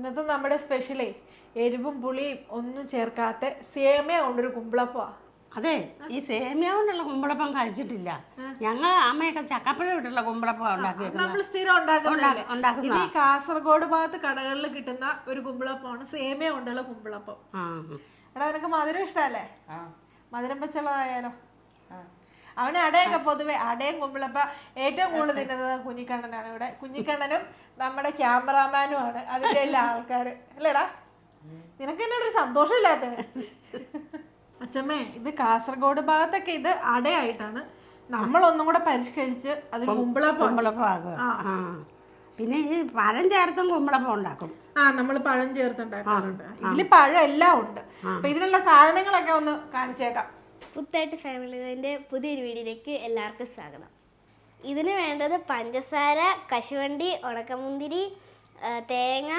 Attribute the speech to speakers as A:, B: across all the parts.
A: ഇന്നത്തെ നമ്മുടെ സ്പെഷ്യലേ എരിവും പുളിയും ഒന്നും ചേർക്കാത്ത സേമിയ കൊണ്ടൊരു കുമ്പിളപ്പമാണ്.
B: അതെ, ഈ സേമിയ കൊണ്ടുള്ള കുമ്പളപ്പം കഴിച്ചിട്ടില്ല. ഞങ്ങൾ അമ്മയൊക്കെ ചക്കപ്പഴം ഇട്ടുള്ള കുമ്പളപ്പം
A: നമ്മൾ സ്ഥിരം ഉണ്ടാക്കുന്നത്. ഇത് ഈ കാസർഗോഡ് ഭാഗത്ത് കടകളിൽ കിട്ടുന്ന ഒരു കുമ്പിളപ്പമാണ് സേമിയ കൊണ്ടുള്ള കുമ്പിളപ്പം. എടാ, നിനക്ക് മധുരം ഇഷ്ടമല്ലേ? മധുരം വെച്ചുള്ളതായാലോ. അവന് അടയൊക്കെ പൊതുവെ അടയും കുമ്പിളപ്പ ഏറ്റവും കൂടുതൽ തിന്നുന്നത് കുഞ്ഞിക്കണ്ണനാണ്. ഇവിടെ കുഞ്ഞിക്കണ്ണനും നമ്മുടെ ക്യാമറാമാനുമാണ് അതിൻ്റെ എല്ലാ ആൾക്കാർ അല്ലേടാ. നിനക്ക് എന്നോടൊരു സന്തോഷമില്ലാത്ത അച്ഛമ്മേ, ഇത് കാസർഗോഡ് ഭാഗത്തൊക്കെ ഇത് അടയായിട്ടാണ്. നമ്മളൊന്നും കൂടെ പരിഷ്കരിച്ച് അതിൽ
B: കുമ്പളപ്പം. പിന്നെ ഈ പഴം ചേർത്തും കുമ്പളപ്പം ഉണ്ടാക്കും.
A: നമ്മൾ പഴം ചേർത്തുണ്ടാക്കാറുണ്ട്. ഇതിൽ പഴം എല്ലാം ഉണ്ട്. അപ്പൊ ഇതിനുള്ള സാധനങ്ങളൊക്കെ ഒന്ന് കാണിച്ചേക്കാം.
C: പുത്തായിട്ട് ഫാമിലിൻ്റെ പുതിയൊരു വീഡിയോയിലേക്ക് എല്ലാവർക്കും സ്വാഗതം. ഇതിന് വേണ്ടത് പഞ്ചസാര, കശുവണ്ടി, ഉണക്കമുന്തിരി, തേങ്ങ,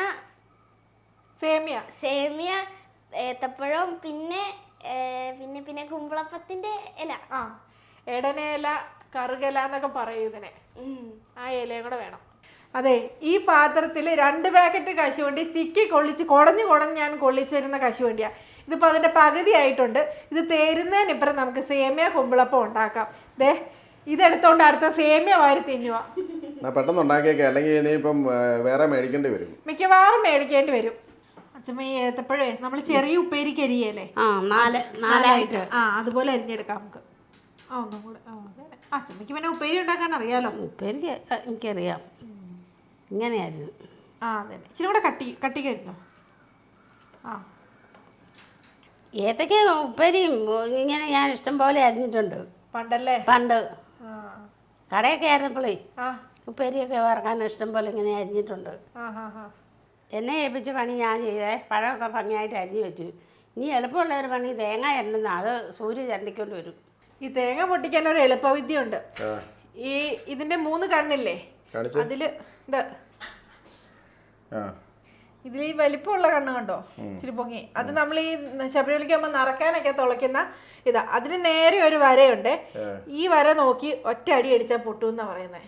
C: സേമിയ, ഏത്തപ്പഴം, പിന്നെ പിന്നെ പിന്നെ കുമ്പളപ്പത്തിൻ്റെ ഇല,
A: എടനയില, കറുകല എന്നൊക്കെ പറയും ഇതിനെ. ആ ഇലയും കൂടെ വേണം. അതെ, ഈ പാത്രത്തിൽ 2 പാക്കറ്റ് കശുവണ്ടി തിക്കി കുടഞ്ഞ് ഞാൻ കൊള്ളിച്ചിരുന്ന കശുവണ്ടിയാണ്. ഇതിപ്പോൾ അതിൻ്റെ പകുതി ആയിട്ടുണ്ട്. ഇത് തേരുന്നതിനിപ്പുറം നമുക്ക് സേമിയ കുമ്പിളപ്പം ഉണ്ടാക്കാം. ദേ, ഇതെടുത്തോണ്ട് അടുത്ത സേമിയ വാരി തിന്നുക.
D: പെട്ടെന്ന് ഉണ്ടാക്കിയേക്കെ, അല്ലെങ്കിൽ ഇനിയിപ്പം വേറെ മേടിക്കേണ്ടി വരും.
A: മിക്കവാറും മേടിക്കേണ്ടി വരും. അച്ഛമ്മ, ഈ ഏത്തപ്പഴേ നമ്മൾ ചെറിയ ഉപ്പേരിക്ക് അരിയല്ലേ,
B: നാലായിട്ട്
A: അതുപോലെ അരിഞ്ഞെടുക്കാം നമുക്ക്. ഒന്നും കൂടെ അച്ഛമ്മയ്ക്ക് പിന്നെ ഉപ്പേരി ഉണ്ടാക്കാൻ അറിയാലോ.
B: ഉപ്പേരിക്ക് എനിക്കറിയാം. ഇങ്ങനെയായിരുന്നു.
A: അതെ, ഇച്ചിരി കൂടെ കട്ടിക്കരിഞ്ഞോ.
B: ഏതൊക്കെ ഉപ്പേരിയും ഇങ്ങനെ ഞാൻ ഇഷ്ടം പോലെ അരിഞ്ഞിട്ടുണ്ട്
A: പണ്ടല്ലേ.
B: പണ്ട് കടയൊക്കെ ആയിരുന്നപ്പോഴേ ഉപ്പേരിയൊക്കെ വറക്കാൻ ഇഷ്ടം പോലെ ഇങ്ങനെ അരിഞ്ഞിട്ടുണ്ട്. എന്നെ ഏൽപ്പിച്ച പണി ഞാൻ ചെയ്തേ. പഴമൊക്കെ ഭംഗിയായിട്ട് അരിഞ്ഞു വെച്ചു. ഇനി എളുപ്പമുള്ള ഒരു പണി തേങ്ങ അരണ്ടുന്ന, അത് സൂര്യ ചരണ്ടിക്കൊണ്ട് വരും.
A: ഈ തേങ്ങ പൊട്ടിക്കാൻ ഒരു എളുപ്പവിദ്യ ഉണ്ട്. ഈ ഇതിന്റെ 3 കണ്ണില്ലേ, അതില് ഇതിൽ ഈ വലിപ്പമുള്ള കണ്ണ് കണ്ടോ, ഇച്ചിരി പൊങ്ങി. അത് നമ്മൾ ഈ ശബരിമലയ്ക്ക് ആകുമ്പോൾ നിറക്കാനൊക്കെ തുളയ്ക്കുന്ന ഇതാ. അതിന് നേരെ ഒരു വരയുണ്ട്. ഈ വര നോക്കി ഒറ്റ അടി അടിച്ചാൽ പൊട്ടും എന്നാ പറയുന്നത്.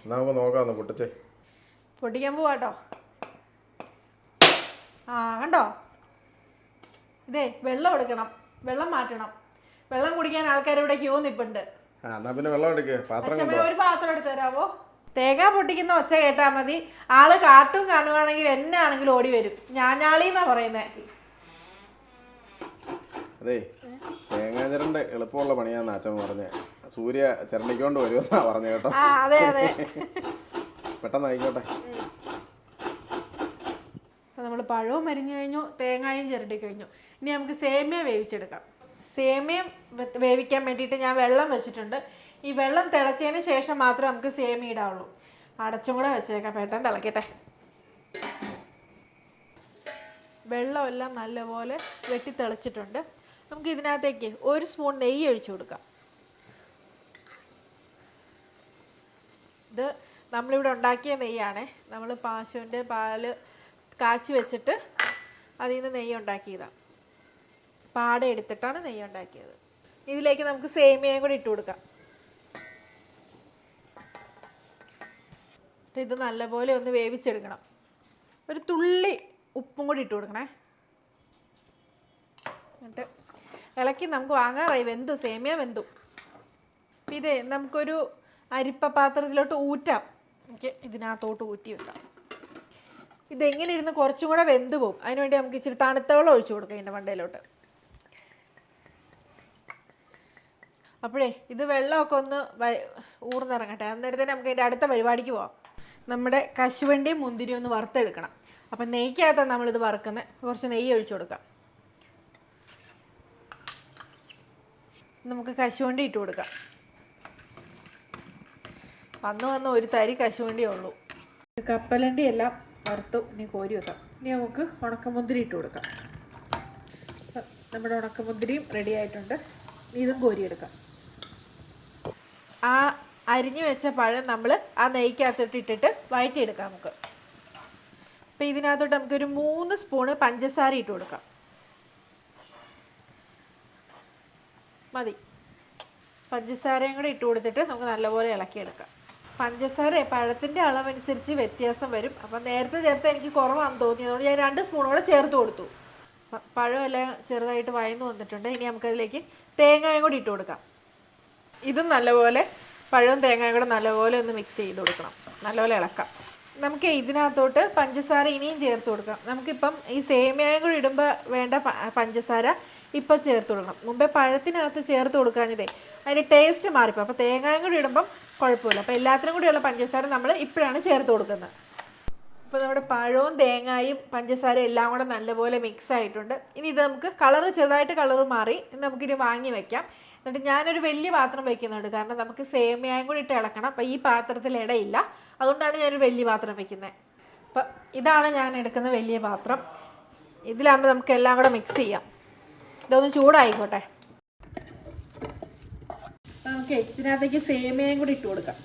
A: പൊട്ടിക്കാൻ പോവാട്ടോ. കണ്ടോ, ഇതേ വെള്ളം എടുക്കണം, വെള്ളം മാറ്റണം. വെള്ളം കുടിക്കാൻ ആൾക്കാരിവിടെ ക്യൂ നിപ്പുണ്ട്. ഒരു പാത്രം എടുത്ത് തരാവോ? തേങ്ങ പൊട്ടിക്കുന്ന ഒച്ച കേട്ടാൽ മതി. ആള് കാർട്ടൂൺ കാണുവാണെങ്കിൽ എന്നാണെങ്കിലും ഓടി വരും. ഞാഞ്ഞാളിന്നാ പറയുന്നേ.
D: അതെ, തേങ്ങ ചിരണ്ട എളുപ്പമുള്ള പണിയാന്ന് അച്ഛൻ പറഞ്ഞേ. സൂര്യ ചിരണ്ടിക്കൊണ്ട് വരുമെന്നാ പറഞ്ഞു കേട്ടോ.
A: അതെ അതെ,
D: പെട്ടെന്ന് ആയിക്കോട്ടെ.
A: നമ്മൾ പഴവും അരിഞ്ഞു കഴിഞ്ഞു, തേങ്ങയും ചിരണ്ടി കഴിഞ്ഞു. ഇനി നമുക്ക് സേമിയ വേവിച്ചെടുക്കാം. സേമിയ വേവിക്കാൻ വേണ്ടിയിട്ട് ഞാൻ വെള്ളം വെച്ചിട്ടുണ്ട്. ഈ വെള്ളം തിളച്ചതിന് ശേഷം മാത്രമേ നമുക്ക് സേമിയ ഇടാവുള്ളൂ. അടച്ചും കൂടെ വെച്ചേക്കാം, പെട്ടെന്ന് തിളക്കട്ടെ. വെള്ളമെല്ലാം നല്ലപോലെ വെട്ടി തിളച്ചിട്ടുണ്ട്. നമുക്ക് ഇതിനകത്തേക്ക് 1 സ്പൂൺ നെയ്യ് ഒഴിച്ചു കൊടുക്കാം. ഇത് നമ്മളിവിടെ ഉണ്ടാക്കിയ നെയ്യാണേ. നമ്മൾ പശുവിൻ്റെ പാല് കാച്ചി വെച്ചിട്ട് അതിൽ നിന്ന് നെയ്യ് ഉണ്ടാക്കിയതാണ്. പാട എടുത്തിട്ടാണ് നെയ്യ് ഉണ്ടാക്കിയത്. ഇതിലേക്ക് നമുക്ക് സേമിയയും കൂടി ഇട്ട് കൊടുക്കാം. ഇത് നല്ലപോലെ ഒന്ന് വേവിച്ചെടുക്കണം. ഒരു തുള്ളി ഉപ്പും കൂടി ഇട്ട് കൊടുക്കണേ. എന്നിട്ട് ഇളക്കി നമുക്ക് വാങ്ങാറായി. വെന്തു, സേമിയ വെന്തു. ഇതേ നമുക്കൊരു അരിപ്പ പാത്രത്തിലോട്ട് ഊറ്റാം. എനിക്ക് ഇതിനകത്തോട്ട് ഊറ്റി വെക്കാം. ഇതെങ്ങനെ ഇരുന്ന് കുറച്ചും കൂടെ വെന്ത് പോകും. അതിനുവേണ്ടി നമുക്ക് ഇച്ചിരി തണുത്ത വെള്ളം ഒഴിച്ചു കൊടുക്കാം ഇതിൻ്റെ മണ്ടയിലോട്ട്. അപ്പോഴേ ഇത് വെള്ളമൊക്കെ ഒന്ന് ഊർന്നിറങ്ങട്ടെ. അന്നേരത്തേന് നമുക്ക് അതിൻ്റെ അടുത്ത പരിപാടിക്ക് പോവാം. നമ്മുടെ കശുവണ്ടിയും മുന്തിരിയും ഒന്ന് വറുത്തെടുക്കണം. അപ്പം നെയ്ക്കകത്താണ് നമ്മളിത് വറുക്കുന്നത്. കുറച്ച് നെയ്യ് ഒഴിച്ചു കൊടുക്കാം. നമുക്ക് കശുവണ്ടി ഇട്ട് കൊടുക്കാം. വന്ന് ഒരു തരി കശുവണ്ടിയേ ഉള്ളൂ. കപ്പലണ്ടി എല്ലാം വറുത്തു. ഇനി കോരി വെക്കാം. ഇനി നമുക്ക് ഉണക്കമുന്തിരി ഇട്ട് കൊടുക്കാം. നമ്മുടെ ഉണക്കമുന്തിരിയും റെഡി ആയിട്ടുണ്ട്. ഇതും കോരിയെടുക്കാം. ആ അരിഞ്ഞു വെച്ച പഴം നമ്മൾ ആ നെയ്ക്കകത്തോട്ട് ഇട്ടിട്ട് വഴറ്റിയെടുക്കാം നമുക്ക്. അപ്പം ഇതിനകത്തോട്ട് നമുക്കൊരു 3 സ്പൂണ് പഞ്ചസാര ഇട്ട് കൊടുക്കാം. മതി. പഞ്ചസാരയും കൂടെ ഇട്ട് കൊടുത്തിട്ട് നമുക്ക് നല്ലപോലെ ഇളക്കിയെടുക്കാം. പഞ്ചസാര പഴത്തിൻ്റെ അളവനുസരിച്ച് വ്യത്യാസം വരും. അപ്പം നേരത്തെ ചേർത്ത് എനിക്ക് കുറവാണെന്ന് തോന്നി, അതുകൊണ്ട് ഞാൻ 2 സ്പൂൺ കൂടെ ചേർത്ത് കൊടുത്തു. പഴമെല്ലാം ചെറുതായിട്ട് വയന്ന് വന്നിട്ടുണ്ട്. ഇനി നമുക്കതിലേക്ക് തേങ്ങയും കൂടി ഇട്ട് കൊടുക്കാം. ഇതും നല്ലപോലെ പഴവും തേങ്ങയും കൂടെ നല്ലപോലെ ഒന്ന് മിക്സ് ചെയ്ത് കൊടുക്കണം, നല്ലപോലെ ഇളക്കാം. നമുക്ക് ഇതിനകത്തോട്ട് പഞ്ചസാര ഇനിയും ചേർത്ത് കൊടുക്കാം. നമുക്കിപ്പം ഈ സേമിയയും കൂടി ഇടുമ്പോൾ വേണ്ട പഞ്ചസാര ഇപ്പം ചേർത്ത് കൊടുക്കണം. മുമ്പേ പഴത്തിനകത്ത് ചേർത്ത് കൊടുക്കാഞ്ഞതേ അതിൻ്റെ ടേസ്റ്റ് മാറിപ്പോൾ. അപ്പോൾ തേങ്ങയും കൂടി ഇടുമ്പം കുഴപ്പമില്ല. അപ്പോൾ എല്ലാത്തിനും കൂടിയുള്ള പഞ്ചസാര നമ്മൾ ഇപ്പോഴാണ് ചേർത്ത് കൊടുക്കുന്നത്. ഇപ്പോൾ നമ്മുടെ പഴവും തേങ്ങയും പഞ്ചസാരയും എല്ലാം കൂടെ നല്ലപോലെ മിക്സ് ആയിട്ടുണ്ട്. ഇനി ഇത് നമുക്ക് ചെറുതായിട്ട് കളറ് മാറി നമുക്കിനി വാങ്ങി വെക്കാം. എന്നിട്ട് ഞാനൊരു വലിയ പാത്രം വയ്ക്കുന്നുണ്ട്, കാരണം നമുക്ക് സേമിയയും കൂടി ഇട്ട് ഇളക്കണം. അപ്പോൾ ഈ പാത്രത്തിൽ ഇടയില്ല, അതുകൊണ്ടാണ് ഞാനൊരു വലിയ പാത്രം വയ്ക്കുന്നത്. അപ്പം ഇതാണ് ഞാൻ എടുക്കുന്ന വലിയ പാത്രം. ഇതിലാകുമ്പോൾ നമുക്ക് എല്ലാം കൂടെ മിക്സ് ചെയ്യാം. ഇതൊന്ന് ചൂടായിക്കോട്ടെ. നമുക്ക് ഇതിനകത്തേക്ക് സേമിയയും കൂടി ഇട്ട് കൊടുക്കാം.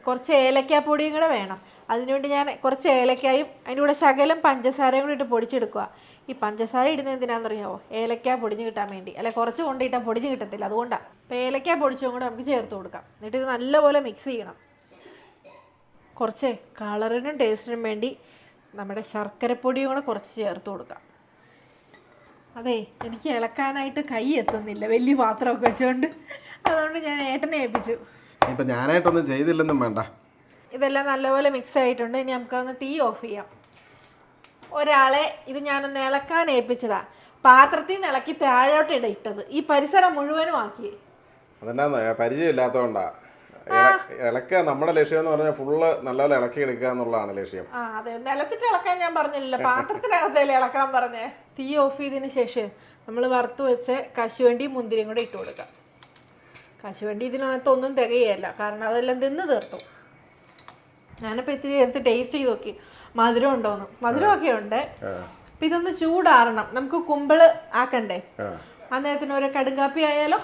A: കുറച്ച് ഏലക്കാപ്പൊടിയും കൂടെ വേണം. അതിനുവേണ്ടി ഞാൻ കുറച്ച് ഏലക്കായും അതിൻ്റെ കൂടെ ശകലം പഞ്ചസാരയും കൂടി ഇട്ട് പൊടിച്ചെടുക്കുക. ഈ പഞ്ചസാര ഇടുന്നത് എന്തിനാണെന്നറിയാമോ? ഏലക്ക പൊടിഞ്ഞ് കിട്ടാൻ വേണ്ടി. അല്ല, കുറച്ച് കൊണ്ടിട്ടാൽ പൊടിഞ്ഞ് കിട്ടത്തില്ല, അതുകൊണ്ടാണ്. അപ്പോൾ ഏലക്ക പൊടിച്ചും കൂടെ നമുക്ക് ചേർത്ത് കൊടുക്കാം. എന്നിട്ട് ഇത് നല്ലപോലെ മിക്സ് ചെയ്യണം. കുറച്ച് കളറിനും ടേസ്റ്റിനും വേണ്ടി നമ്മുടെ ശർക്കരപ്പൊടിയും കൂടെ കുറച്ച് ചേർത്ത് കൊടുക്കാം. അതെ, എനിക്ക് ഇളക്കാനായിട്ട് കൈ എത്തുന്നില്ല വലിയ പാത്രമൊക്കെ വെച്ചുകൊണ്ട്, അതുകൊണ്ട് ഞാൻ ഏട്ടനെ ഏൽപ്പിച്ചു.
D: ഇപ്പം ഞാനായിട്ടൊന്നും ചെയ്തില്ലെന്നും വേണ്ട.
A: ഇതെല്ലാം നല്ലപോലെ മിക്സ് ആയിട്ടുണ്ട്. ഇനി നമുക്കൊന്ന് തീ ഓഫ് ചെയ്യാം. ഒരാളെ ഇത് ഞാനൊന്ന് ഇളക്കാൻ ഏൽപ്പിച്ചതാ. പാത്രത്തിൽ നിന്ന് ഇളക്കി താഴോട്ട് ഇട്ടത് ഈ പരിസരം മുഴുവനും ആക്കി.
D: അതെന്നാ പരിചയമില്ലാത്തതുകൊണ്ടാ. ഇളക്കുക നമ്മുടെ ലക്ഷ്യം എന്ന് പറഞ്ഞാൽ ഫുള്ള് നല്ലപോലെ ഇളക്കി എടുക്കുക എന്നുള്ളതാണ് ലക്ഷ്യം.
A: അതെ, നിലത്തിട്ട് ഇളക്കാൻ ഞാൻ പറഞ്ഞില്ലല്ലോ, പാത്രത്തിനകത്തല്ലേ ഇളക്കാൻ പറഞ്ഞേ. തീ ഓഫ് ചെയ്തതിന് ശേഷം നമ്മൾ വറുത്ത് വെച്ച് കശുവണ്ടിയും മുന്തിരിയും കൂടെ ഇട്ട് കൊടുക്കാം. കശുവണ്ടി ഇതിനകത്തൊന്നും തികയല്ല, കാരണം അതെല്ലാം തിന്ന് തീർത്തു. ഞാനിപ്പോൾ ഇത്തിരി എടുത്ത് ടേസ്റ്റ് ചെയ്ത് നോക്കി മധുരം ഉണ്ടോന്ന്. മധുരമൊക്കെ ഉണ്ട്. അപ്പം ഇതൊന്ന് ചൂടാറണം. നമുക്ക് കുമ്പിള് ആക്കണ്ടേ? അന്നേരത്തിന് ഒരു കടുങ്കാപ്പി ആയാലോ?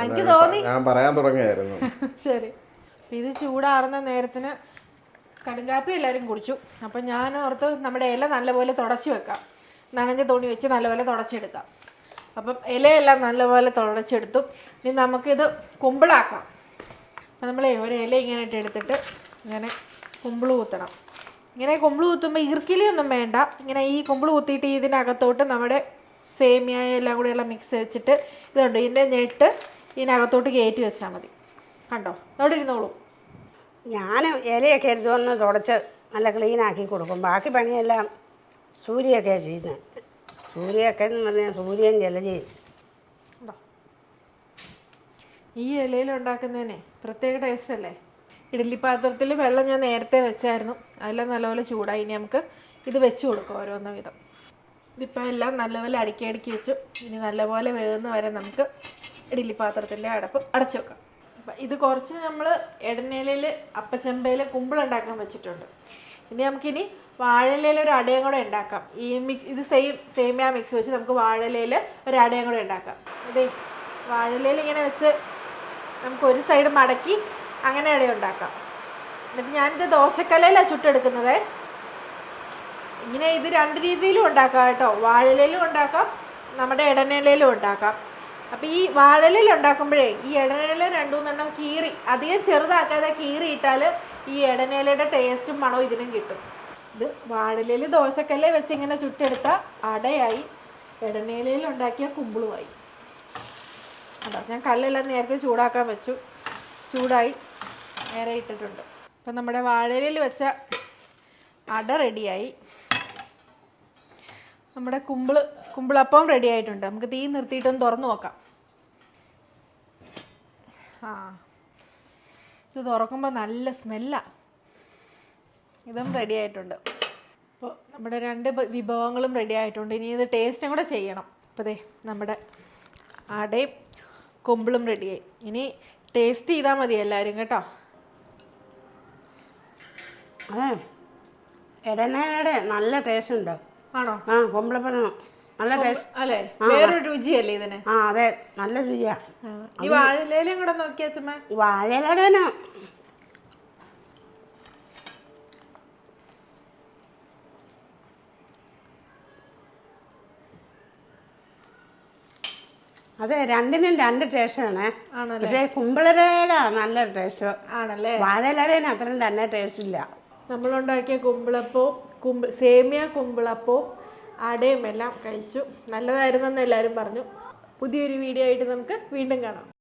A: എനിക്ക് തോന്നി,
D: ഞാൻ പറയാൻ തുടങ്ങിയായിരുന്നു.
A: ശരി. അപ്പം ഇത് ചൂടാറുന്ന നേരത്തിന് കടുങ്കാപ്പി എല്ലാവരും കുടിച്ചു. അപ്പം ഞാൻ ഓർത്ത് നമ്മുടെ ഇല നല്ലപോലെ തുടച്ച് വെക്കാം. നനഞ്ഞ തുണി വെച്ച് നല്ലപോലെ തുടച്ചെടുക്കാം. അപ്പം ഇലയെല്ലാം നല്ലപോലെ തുടച്ചെടുത്തു. ഇനി നമുക്കിത് കുമ്പിളാക്കാം. അപ്പം നമ്മൾ ഒരു ഇല ഇങ്ങനെ എടുത്തിട്ട് ഇങ്ങനെ കുമ്പിള് കുത്തണം. ഇങ്ങനെ കുമ്പിള് കുത്തുമ്പോൾ ഇറുക്കിലിയൊന്നും വേണ്ട. ഇങ്ങനെ ഈ കുമ്പിള് കുത്തിയിട്ട് ഇതിനകത്തോട്ട് നമ്മുടെ സേമിയ എല്ലാം കൂടെയുള്ള മിക്സ് വെച്ചിട്ട് ഇതുണ്ട്, ഇതിൻ്റെ ഞെട്ട് ഇതിനകത്തോട്ട് കയറ്റി വെച്ചാൽ മതി. കണ്ടോ, അവിടെ ഇരുന്നോളൂ.
B: ഞാൻ ഇലയൊക്കെ എടുത്തുകൊണ്ട് തുടച്ച് നല്ല ക്ലീനാക്കി കൊടുക്കും. ബാക്കി പണിയെല്ലാം സൂര്യയൊക്കെയാണ് ചെയ്യുന്നത്. സൂര്യയൊക്കെ എന്ന് പറഞ്ഞാൽ സൂര്യൻ ജലജയും.
A: ഈ ഇലയിൽ ഉണ്ടാക്കുന്നതിനെ പ്രത്യേക ടേസ്റ്റ് അല്ലേ. ഇഡ്ഡലി പാത്രത്തിൽ വെള്ളം ഞാൻ നേരത്തെ വെച്ചായിരുന്നു, അതെല്ലാം നല്ലപോലെ ചൂടായി. ഇനി നമുക്ക് ഇത് വെച്ച് കൊടുക്കാം ഓരോന്ന വിധം. ഇതിപ്പോൾ എല്ലാം നല്ലപോലെ അടുക്കി വെച്ചു. ഇനി നല്ലപോലെ വേകുന്ന വരെ നമുക്ക് ഇഡ്ഡലി പാത്രത്തിൻ്റെ അടച്ചു വെക്കാം. അപ്പം ഇത് കുറച്ച് നമ്മൾ എടനയിലയിൽ അപ്പച്ചമ്പയിൽ കുമ്പിളുണ്ടാക്കാൻ വെച്ചിട്ടുണ്ട്. ഇനി നമുക്കിനി വാഴയിലയിൽ ഒരു അടയും കൂടെ ഉണ്ടാക്കാം. ഇത് സേമിയ മിക്സ് വെച്ച് നമുക്ക് വാഴയിലയിൽ ഒരു അടയും കൂടെ ഉണ്ടാക്കാം. ഇതേ വാഴയിലയിൽ ഇങ്ങനെ വെച്ച് നമുക്ക് ഒരു സൈഡ് മടക്കി അങ്ങനെ അട ഉണ്ടാക്കാം. എന്നിട്ട് ഞാനിത് ദോശക്കലയിലാണ് ചുട്ടെടുക്കുന്നത്. ഇങ്ങനെ ഇത് 2 രീതിയിലും ഉണ്ടാക്കാം കേട്ടോ. വാഴയിലയിലും ഉണ്ടാക്കാം, നമ്മുടെ ഇടനിലയിലും ഉണ്ടാക്കാം. അപ്പോൾ ഈ വാഴയിലയിൽ ഉണ്ടാക്കുമ്പോഴേ ഈ ഇടനില 2-3 കീറി, അധികം ചെറുതാക്കാതെ കീറിയിട്ടാൽ ഈ ഇടനിലയുടെ ടേസ്റ്റും മണവും ഇതിനും കിട്ടും. ഇത് വാഴയിലയിൽ ദോശക്കല്ലെ വെച്ച് ഇങ്ങനെ ചുട്ടെടുത്ത അടയായി, ഇടനിലയിൽ ഉണ്ടാക്കിയ കുമ്പിളുമായി. അതാ ഞാൻ കല്ലെല്ലാം നേരത്തെ ചൂടാക്കാൻ വെച്ചു, ചൂടായി നേരെ ഇട്ടിട്ടുണ്ട്. അപ്പം നമ്മുടെ വാഴയിലയിൽ വെച്ച അട റെഡിയായി. നമ്മുടെ കുമ്പിളപ്പം റെഡി ആയിട്ടുണ്ട്. നമുക്ക് തീ നിർത്തിയിട്ടൊന്ന് തുറന്നു നോക്കാം. ഇത് തുറക്കുമ്പോൾ നല്ല സ്മെല്ലാണ്. ഇതും റെഡി ആയിട്ടുണ്ട്. അപ്പോൾ നമ്മുടെ 2 വിഭവങ്ങളും റെഡി ആയിട്ടുണ്ട്. ഇനി ഇത് ടേസ്റ്റും കൂടെ ചെയ്യണം. അപ്പോൾ ദേ നമ്മുടെ അടയും കുമ്പിളും റെഡിയായി. ഇനി ടേസ്റ്റ് ചെയ്താൽ മതി എല്ലാവരും കേട്ടോ.
B: ഇടനയുടെ നല്ല ടേസ്റ്റ് ഉണ്ട്.
A: ആണോ?
B: കുമ്പിളപ്പം നല്ല ടേസ്റ്റ്
A: അല്ലേ? വേറൊരു രുചിയല്ലേ ഇതിന്?
B: അതെ, നല്ല രുചിയാ.
A: ഈ വാഴയിലയും കൂടെ നോക്കിയാ ചുമ്മാ.
B: വാഴയിലടേന് അതെ, രണ്ടിനും രണ്ട് ടേസ്റ്റാണ്.
A: ആണല്ലേ?
B: പക്ഷേ കുമ്പിളരയുടെ നല്ല ടേസ്റ്റ്.
A: ആണല്ലേ?
B: വാഴയിലടേന് അത്രയും തന്നെ ടേസ്റ്റ് ഇല്ല.
A: നമ്മളുണ്ടാക്കിയ കുമ്പിളപ്പവും സേമിയ കുമ്പിളപ്പവും അടയും എല്ലാം കഴിച്ചു. നല്ലതായിരുന്നെന്ന് എല്ലാവരും പറഞ്ഞു. പുതിയൊരു വീഡിയോ ആയിട്ട് നമുക്ക് വീണ്ടും കാണാം.